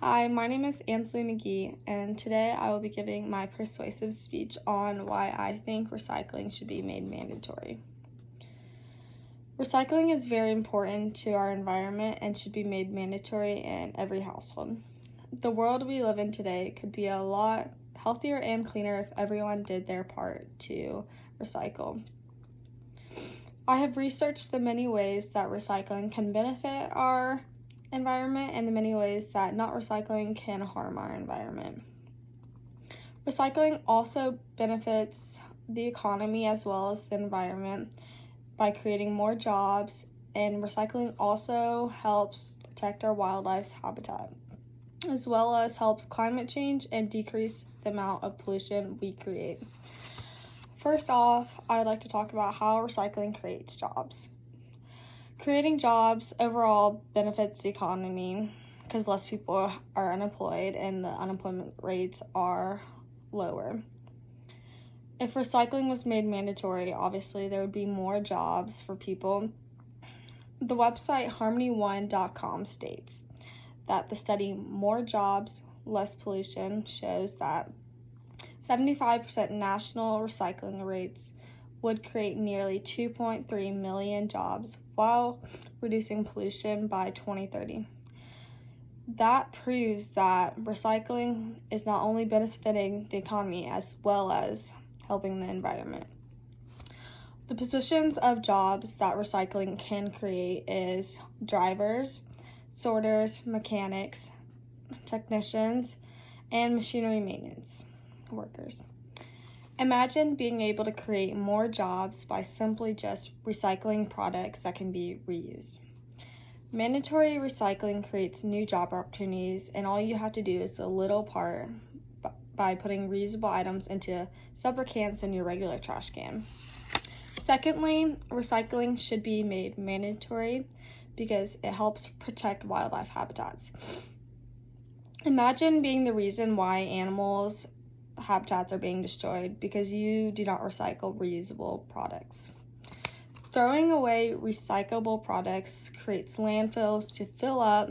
Hi, my name is Ansley McGee, and today I will be giving my persuasive speech on why I think recycling should be made mandatory. Recycling is very important to our environment and should be made mandatory in every household. The world we live in today could be a lot healthier and cleaner if everyone did their part to recycle. I have researched the many ways that recycling can benefit our environment and the many ways that not recycling can harm our environment. Recycling also benefits the economy as well as the environment by creating more jobs, and recycling also helps protect our wildlife's habitat, as well as helps climate change and decrease the amount of pollution we create. First off, I'd like to talk about how recycling creates jobs. Creating jobs overall benefits the economy because less people are unemployed and the unemployment rates are lower. If recycling was made mandatory, obviously there would be more jobs for people. The website harmony1.com states that the study More Jobs, Less Pollution shows that 75% national recycling rates would create nearly 2.3 million jobs while reducing pollution by 2030. That proves that recycling is not only benefiting the economy as well as helping the environment. The positions of jobs that recycling can create is drivers, sorters, mechanics, technicians, and machinery maintenance workers. Imagine being able to create more jobs by simply just recycling products that can be reused. Mandatory recycling creates new job opportunities, and all you have to do is a little part by putting reusable items into separate cans in your regular trash can. Secondly, recycling should be made mandatory because it helps protect wildlife habitats. Imagine being the reason why animals' habitats are being destroyed because you do not recycle reusable products. Throwing away recyclable products creates landfills to fill up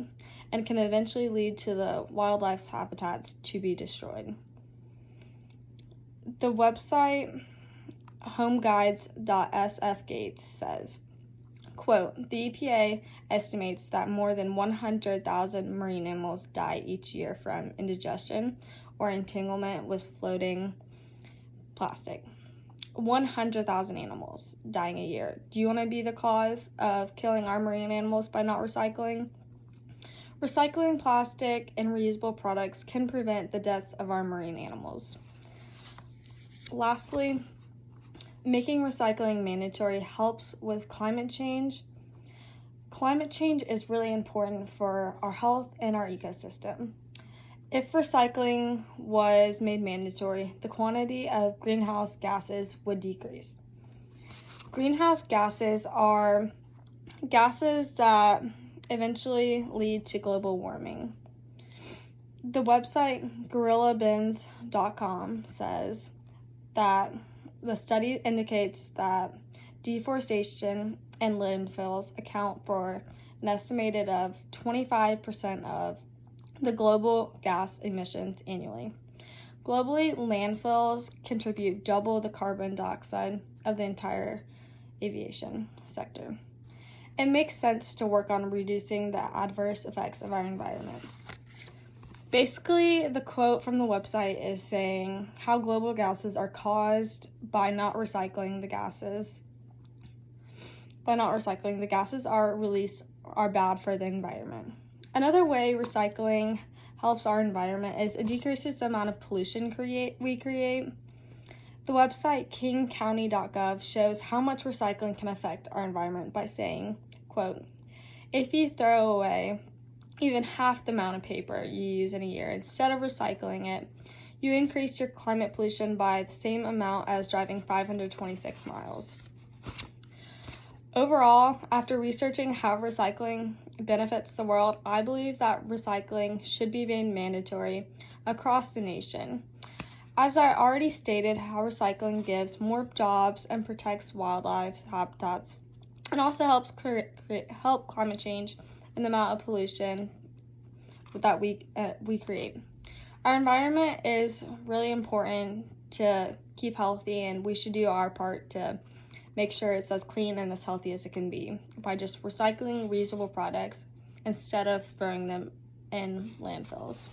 and can eventually lead to the wildlife's habitats to be destroyed. The website homeguides.sfgates says, quote, "The EPA estimates that more than 100,000 marine animals die each year from indigestion or entanglement with floating plastic." 100,000 animals dying a year. Do you want to be the cause of killing our marine animals by not recycling? Recycling plastic and reusable products can prevent the deaths of our marine animals. Lastly, making recycling mandatory helps with climate change. Climate change is really important for our health and our ecosystem. If recycling was made mandatory, the quantity of greenhouse gases would decrease. Greenhouse gases are gases that eventually lead to global warming. The website gorillabins.com says that the study indicates that deforestation and landfills account for an estimated of 25% of the global gas emissions annually. Globally, landfills contribute double the carbon dioxide of the entire aviation sector. It makes sense to work on reducing the adverse effects of our environment. Basically, the quote from the website is saying how global gases are caused by not recycling the gases. By not recycling, the gases are released are bad for the environment. Another way recycling helps our environment is it decreases the amount of pollution we create. The website kingcounty.gov shows how much recycling can affect our environment by saying, quote, "If you throw away even half the amount of paper you use in a year instead of recycling it, you increase your climate pollution by the same amount as driving 526 miles. Overall, after researching how recycling benefits the world, I believe that recycling should be made mandatory across the nation. As I already stated, how recycling gives more jobs and protects wildlife habitats, and also helps help climate change and the amount of pollution that we create. Our environment is really important to keep healthy, and we should do our part to make sure it's as clean and as healthy as it can be by just recycling reusable products instead of throwing them in landfills.